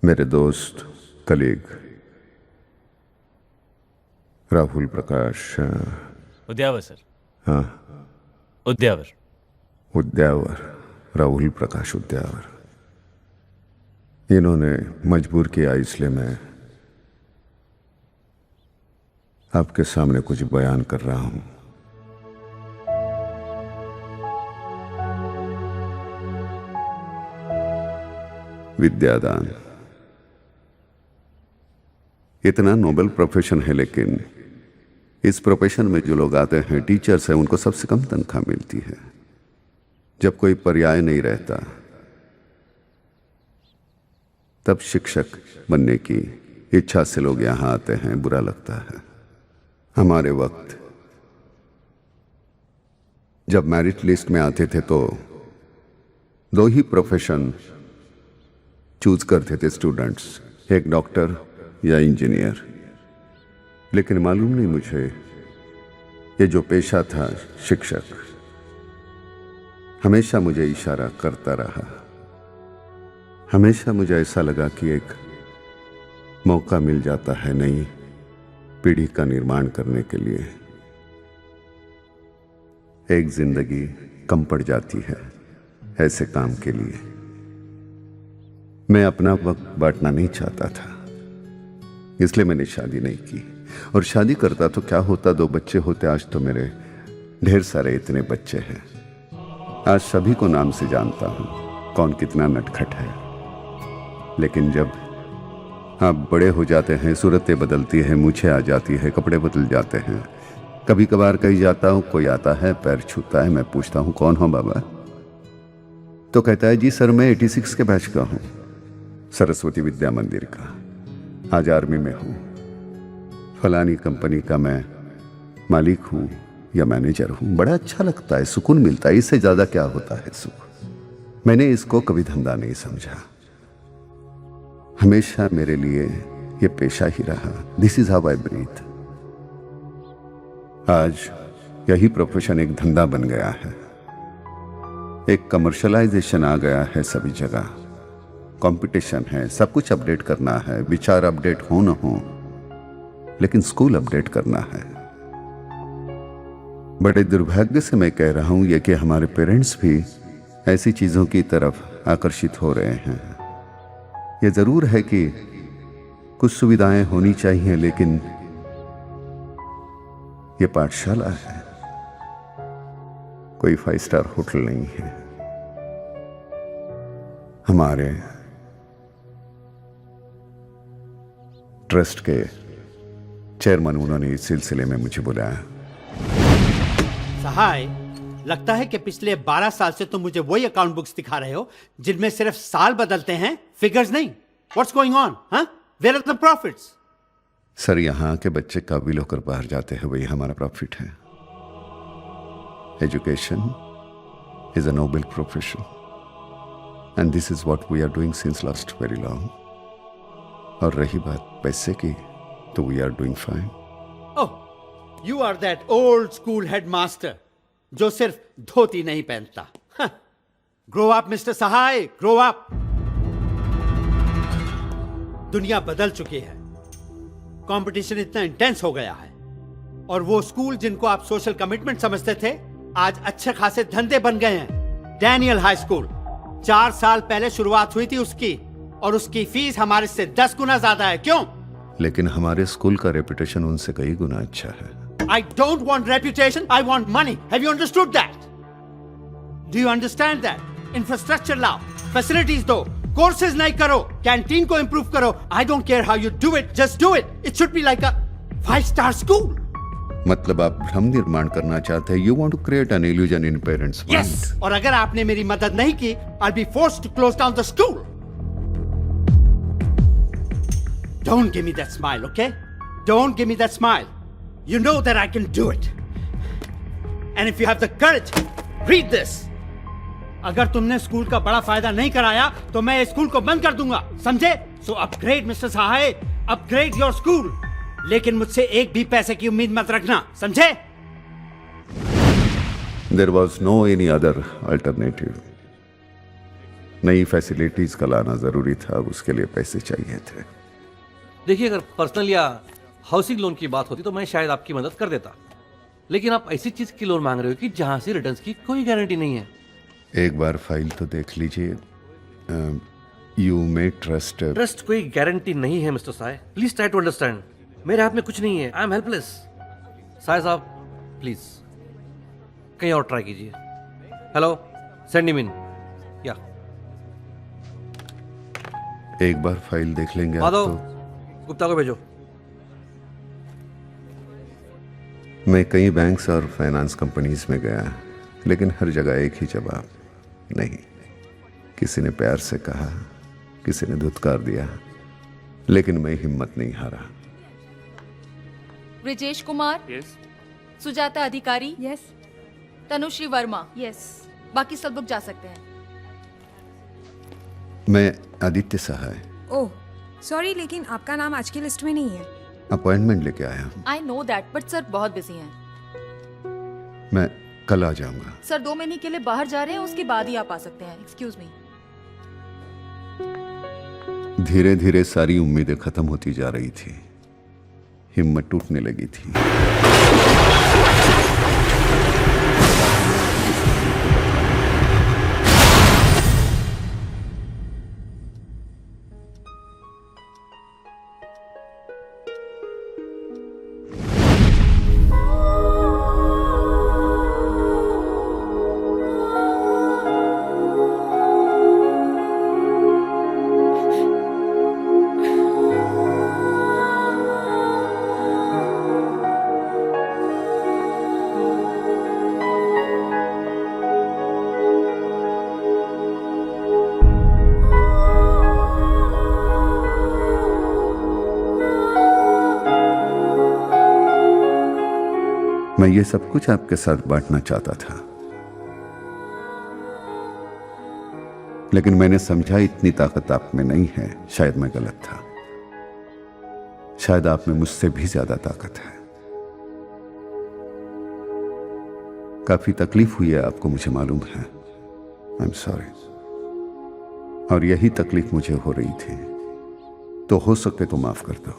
मेरे दोस्त colleague Rahul Prakash उद्यावर sir. हाँ उद्यावर। उद्यावर, राहुल प्रकाश उद्यावर। इन्होंने मजबूर किया, इसलिए मैं आपके सामने कुछ बयान कर रहा हूं। विद्यादान इतना नोबेल प्रोफेशन है, लेकिन इस प्रोफेशन में जो लोग आते हैं, टीचर्स हैं, उनको सबसे कम तनख्वाह मिलती है। जब कोई पर्याय नहीं रहता, तब शिक्षक बनने की इच्छा से लोग यहां आते हैं। बुरा लगता है। हमारे वक्त जब मेरिट लिस्ट में आते थे तो दो ही प्रोफेशन चूज करते थे स्टूडेंट्स, एक डॉक्टर या इंजीनियर। लेकिन मालूम नहीं मुझे, ये जो पेशा था शिक्षक, हमेशा मुझे इशारा करता रहा। हमेशा मुझे ऐसा लगा कि एक मौका मिल जाता है नई पीढ़ी का निर्माण करने के लिए। एक जिंदगी कम पड़ जाती है ऐसे काम के लिए। मैं अपना वक्त बांटना नहीं चाहता था, इसलिए मैंने शादी नहीं की। और शादी करता तो क्या होता, 2 बच्चे होते। आज तो मेरे ढेर सारे इतने बच्चे हैं। आज सभी को नाम से जानता हूं, कौन कितना नटखट है। लेकिन जब आप बड़े हो जाते हैं, सूरतें बदलती हैं, मूछें आ जाती है, कपड़े बदल जाते हैं। कभी कभार कहीं जाता हूं, कोई आता है, पैर छूता है, मैं पूछता हूं कौन हो बाबा, तो कहता है जी सर मैं 86 के बैच का हूं, सरस्वती विद्या मंदिर का, आज आर्मी में हूं, फलानी कंपनी का मैं मालिक हूं या मैनेजर हूं। बड़ा अच्छा लगता है, सुकून मिलता है। इससे ज्यादा क्या होता है सुख। मैंने इसको कभी धंधा नहीं समझा, हमेशा मेरे लिए ये पेशा ही रहा। This is how I breathe. आज यही प्रोफेशन एक धंधा बन गया है, एक कमर्शलाइजेशन आ गया है। सभी जगह कंपटीशन है, सब कुछ अपडेट करना है। विचार अपडेट हो न हो, लेकिन स्कूल अपडेट करना है। बड़े दुर्भाग्य से मैं कह रहा हूं ये कि हमारे पेरेंट्स भी ऐसी चीजों की तरफ आकर्षित हो रहे हैं। ये जरूर है कि कुछ सुविधाएं होनी चाहिए, लेकिन ये पाठशाला है, कोई 5 स्टार होटल नहीं है। हमारे ट्रस्ट के चेयरमैन, उन्होंने इस सिलसिले में मुझे बुलाया। सहाय, लगता है कि पिछले 12 साल से तुम मुझे वही अकाउंट बुक्स दिखा रहे हो जिनमें सिर्फ साल बदलते हैं, फिगर्स नहीं। What's going on? Huh? Where are the profits? Sir, यहां के बच्चे काबिल होकर बाहर जाते हैं, वही हमारा प्रॉफिट है। Education is a noble profession and this is what we are doing since last very long. और रही बात पैसे की, तो we are doing fine. Oh, you are that old school headmaster जो सिर्फ धोती नहीं पहनता। Grow up, Mr. सहाय, grow up. दुनिया बदल चुकी है, कंपटीशन इतना इंटेंस हो गया है, और वो स्कूल जिनको आप सोशल कमिटमेंट समझते थे, आज अच्छे खासे धंधे बन गए हैं। डैनियल हाई स्कूल 4 साल पहले शुरुआत हुई थी उसकी, और उसकी फीस हमारे से 10 गुना ज्यादा है। क्यों? लेकिन हमारे स्कूल का रेपुटेशन उनसे कई गुना अच्छा है। I don't want reputation, I want money. Have you understood that? Do you understand that? Infrastructure लाओ, facilities दो, courses नहीं करो, कैंटीन को improve करो। I don't care how you do it, just do it. It should be like a 5-star school. मतलब आप भ्रम निर्माण करना चाहते हैं। You want to create an illusion in parents' mind. Yes. और अगर आपने मेरी मदद नहीं की, I'll be forced to close down the school. Don't give me that smile, okay? Don't give me that smile. You know that I can do it. And if you have the courage, read this. अगर तुमने school का बड़ा फायदा नहीं कराया तो मैं इस स्कूल को बंद कर दूंगा, समझे? So upgrade, Mr. Sahay, upgrade your school. लेकिन मुझसे एक भी पैसे की उम्मीद मत रखना, समझे? There was no any other alternative. नई फैसिलिटीज का लाना जरूरी था, अब उसके लिए पैसे चाहिए थे। देखिए, अगर पर्सनल या हाउसिंग लोन की बात होती तो मैं शायद आपकी मदद कर देता, लेकिन आप ऐसी चीज की लोन मांग रहे हो कि जहां से रिटर्न्स की कोई गारंटी नहीं है। एक बार फाइल तो देख लीजिए। You may trust. ट्रस्ट कोई गारंटी नहीं है मिस्टर साय, प्लीज ट्राई टू अंडरस्टैंड। मेरे हाथ में कुछ नहीं है, आई एम हेल्पलेस। साय साहब प्लीज कहीं और ट्राई कीजिए। Hello, send him in. या एक बार फाइल देख लेंगे आप माधव, तो। गुप्ता को भेजो। मैं कई बैंक्स और फाइनेंस कंपनीज में गया, लेकिन हर जगह एक ही जवाब, नहीं। किसी ने प्यार से कहा, किसी ने धुतकार दिया, लेकिन मैं हिम्मत नहीं हारा। ब्रिजेश कुमार, यस। सुजाता अधिकारी, यस तनुश्री वर्मा, यस। बाकी सब लोग जा सकते हैं। मैं आदित्य सहाय ओह सॉरी, लेकिन आपका नाम आज की लिस्ट में नहीं है। अपॉइंटमेंट लेके आया हूँ। I know that, but sir बहुत बिजी हैं। मैं कल आ जाऊंगा। सर 2 महीने के लिए बाहर जा रहे हैं, उसके बाद ही आप आ सकते हैं। Excuse me. धीरे धीरे सारी उम्मीदें खत्म होती जा रही थी, हिम्मत टूटने लगी थी। मैं ये सब कुछ आपके साथ बांटना चाहता था, लेकिन मैंने समझा इतनी ताकत आप में नहीं है। शायद मैं गलत था, शायद आप में मुझसे भी ज्यादा ताकत है। काफी तकलीफ हुई है आपको, मुझे मालूम है। I am sorry. और यही तकलीफ मुझे हो रही थी, तो हो सके तो माफ कर दो,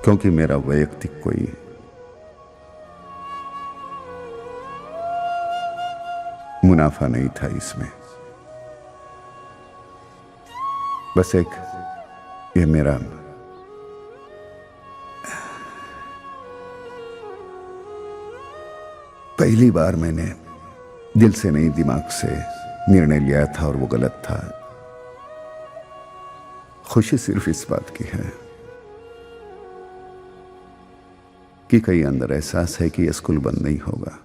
क्योंकि मेरा वैयक्तिक कोई मुनाफा नहीं था इसमें। बस एक ये मेरा पहली बार मैंने दिल से नहीं दिमाग से निर्णय लिया था और वो गलत था। खुशी सिर्फ इस बात की है कि कहीं अंदर एहसास है कि यह स्कूल बंद नहीं होगा,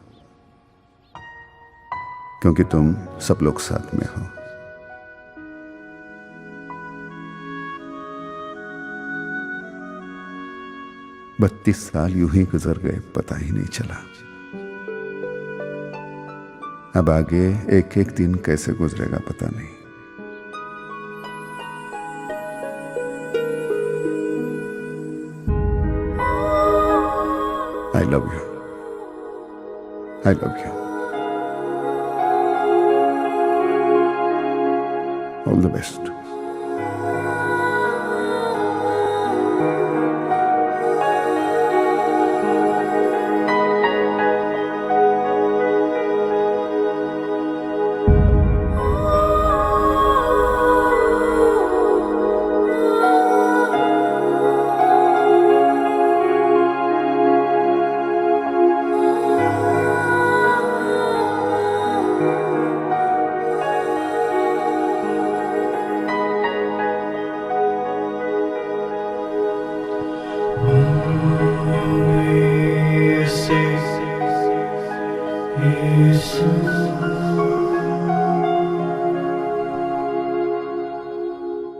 क्योंकि तुम सब लोग साथ में हो। बत्तीस साल यूं ही गुजर गए, पता ही नहीं चला। अब आगे एक एक दिन कैसे गुजरेगा पता नहीं। I love you. I love you. All the best.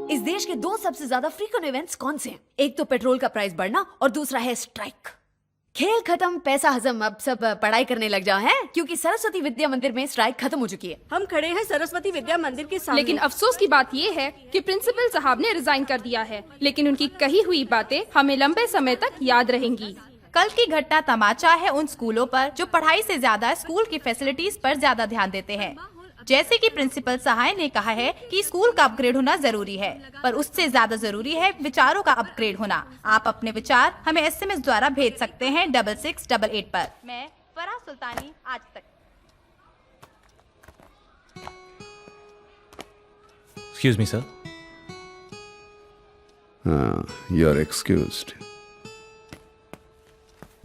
इस देश के 2 सबसे ज्यादा फ्रीक्वेंट इवेंट्स कौन से हैं? एक तो पेट्रोल का प्राइस बढ़ना और दूसरा है स्ट्राइक। खेल खत्म, पैसा हजम, अब सब पढ़ाई करने लग जाओ हैं, क्योंकि सरस्वती विद्या मंदिर में स्ट्राइक खत्म हो चुकी है। हम खड़े हैं सरस्वती विद्या मंदिर के सामने। लेकिन अफसोस की बात ये है कि प्रिंसिपल साहब ने रिजाइन कर दिया है, लेकिन उनकी कही हुई बातें हमें लंबे समय तक याद रहेंगी। कल की घटना तमाचा है उन स्कूलों पर जो पढ़ाई से ज्यादा स्कूल की फैसिलिटीज पर ज्यादा ध्यान देते हैं। जैसे कि प्रिंसिपल सहाय ने कहा है कि स्कूल का अपग्रेड होना जरूरी है, पर उससे ज्यादा जरूरी है विचारों का अपग्रेड होना। आप अपने विचार हमें SMS द्वारा भेज सकते हैं 6688 पर। मैं फराह सुल्तानी, आज तक। Excuse me sir. हाँ, यू आर एक्सक्यूज्ड।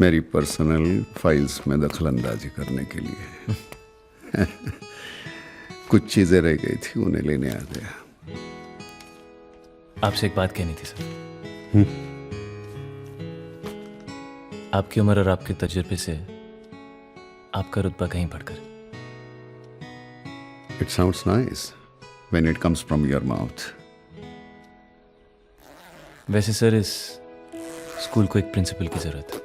मेरी पर्सनल फाइल्स में दखलंदाजी करने के लिए कुछ चीजें रह गई थी, उन्हें लेने आ गया। आपसे एक बात कहनी थी सर। आपकी उम्र और आपके तजुर्बे से आपका रुतबा कहीं बढ़कर। It sounds nice when it comes from your mouth. वैसे सर इस स्कूल को एक प्रिंसिपल की जरूरत है।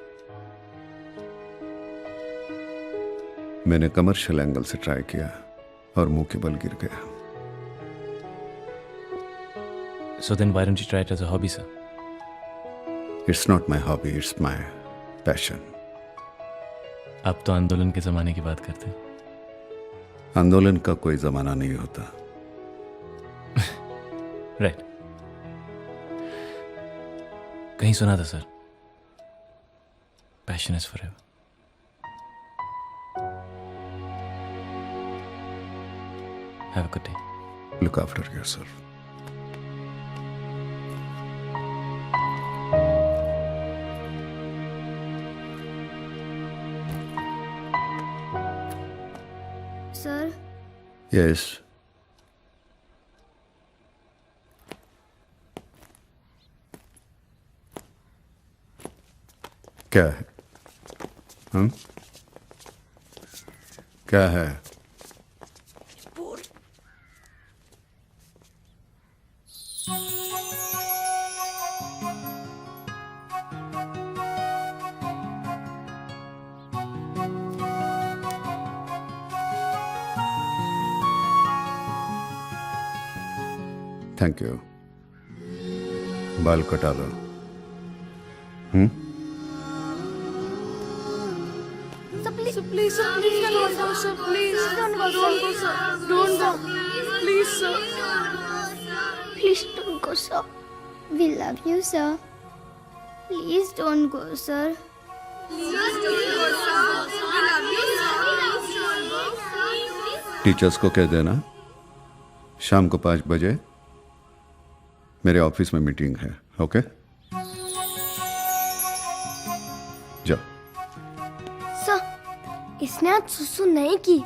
मैंने कमर्शियल एंगल से ट्राई किया और मुंह के बल गिर गया। So then why don't you try it as a hobby, sir? It's not my hobby, it's my passion. आप तो आंदोलन के जमाने की बात करते हैं। आंदोलन का कोई जमाना नहीं होता। राइट। कहीं सुना था sir, passion is forever. Have a good day. Look after yourself. Sir, Yes. क्या है? हम? क्या है? Thank you. बाल कटा लो। please, don't go, sir. Please, don't go, sir. Don't go. Please, sir. Please don't go, sir. We love you, sir. Please don't go, sir. Teachers को कह देना शाम को 5 बजे मेरे ऑफिस में मीटिंग है। ओके, जाओ। सर, इसने आज सुसु नहीं की।